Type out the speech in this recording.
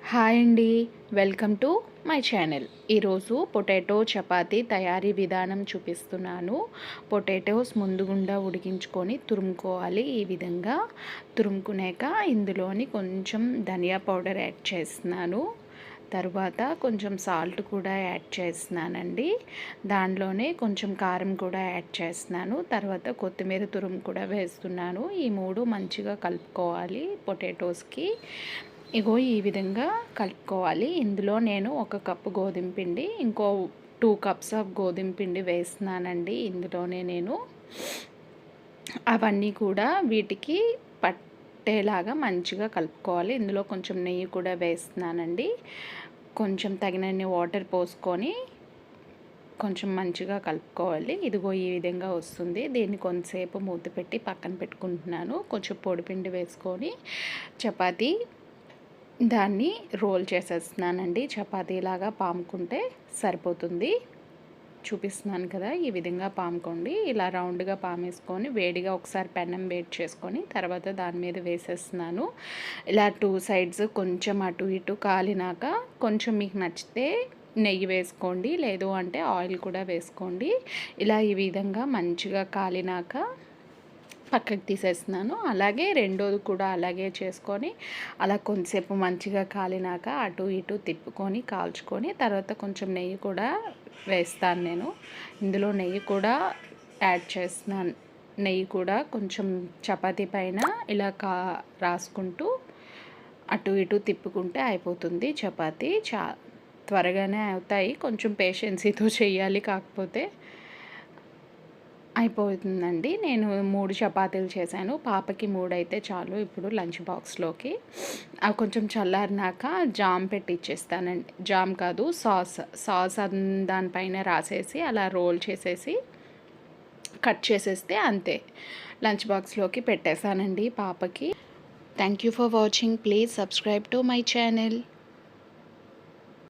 Hi అండి. Welcome to my channel. ఈరోజు potato chapati తయారీ విధానం చూపిస్తున్నాను. పొటాటోస్ ముందుగుండా ఉడికించుకొని తురుముకోవాలి. ఈ విధంగా తురుముకునేక ఇందులోని కొంచెం ధనియా పౌడర్ యాడ్ చేస్తున్నాను. తర్వాత కొంచెం సాల్ట్ కూడా యాడ్ చేస్తున్నానండి. దానిలోనే కొంచెం కారం కూడా యాడ్ చేస్తున్నాను. తర్వాత కొత్తిమీర తురుము కూడా వేస్తున్నాను. ఈ మూడు మంచిగా కలుపుకోవాలి పొటాటోస్కి. ఇగో ఈ విధంగా కలుపుకోవాలి. ఇందులో నేను 1 కప్పు గోధుమ పిండి, ఇంకో 2 కప్స్ ఆఫ్ గోధుమ పిండి వేస్తున్నానండి. ఇందులోనే నేను అవన్నీ కూడా వీటికి పట్టేలాగా మంచిగా కలుపుకోవాలి. ఇందులో కొంచెం నెయ్యి కూడా వేస్తున్నానండి. కొంచెం తగినన్ని వాటర్ పోసుకొని కొంచెం మంచిగా కలుపుకోవాలి. ఇదిగో ఈ విధంగా వస్తుంది. దీన్ని కొంతసేపు మూత పెట్టి పక్కన పెట్టుకుంటున్నాను. కొంచెం పొడిపిండి వేసుకొని చపాతీ దాన్ని రోల్ చేసేస్తున్నానండి. చపాతీలాగా పాముకుంటే సరిపోతుంది. చూపిస్తున్నాను కదా, ఈ విధంగా పాముకోండి. ఇలా రౌండ్గా పామేసుకొని వేడిగా ఒకసారి పెనం వేడి చేసుకొని తర్వాత దాని మీద వేసేస్తున్నాను. ఇలా 2 సైడ్స్ కొంచెం అటు ఇటు కాలినాక కొంచెం మీకు నచ్చితే నెయ్యి వేసుకోండి, లేదు అంటే ఆయిల్ కూడా వేసుకోండి. ఇలా ఈ విధంగా మంచిగా కాలినాక పక్కకు తీసేస్తున్నాను. అలాగే రెండోది కూడా అలాగే చేసుకొని అలా కొంతసేపు మంచిగా కాలినాక అటు ఇటు తిప్పుకొని కాల్చుకొని తర్వాత కొంచెం నెయ్యి కూడా వేస్తాను నేను. ఇందులో నెయ్యి కూడా యాడ్ చేస్తున్నాను. నెయ్యి కూడా కొంచెం చపాతీ పైన ఇలా రాసుకుంటూ అటు ఇటు తిప్పుకుంటే అయిపోతుంది. చపాతీ త్వరగానే అవుతాయి. కొంచెం పేషెన్సీతో చేయాలి, కాకపోతే అయిపోతుందండి. నేను 3 చపాతీలు చేశాను. పాపకి 3 అయితే చాలు ఇప్పుడు లంచ్ బాక్స్లోకి. అవి కొంచెం చల్లారినాక జామ్ పెట్టి ఇచ్చేస్తానండి. జామ్ కాదు, సాస్ దానిపైన రాసేసి అలా రోల్ చేసేసి కట్ చేసేస్తే అంతే. లంచ్ బాక్స్లోకి పెట్టేశానండి పాపకి. Thank you for watching. Please subscribe to my channel.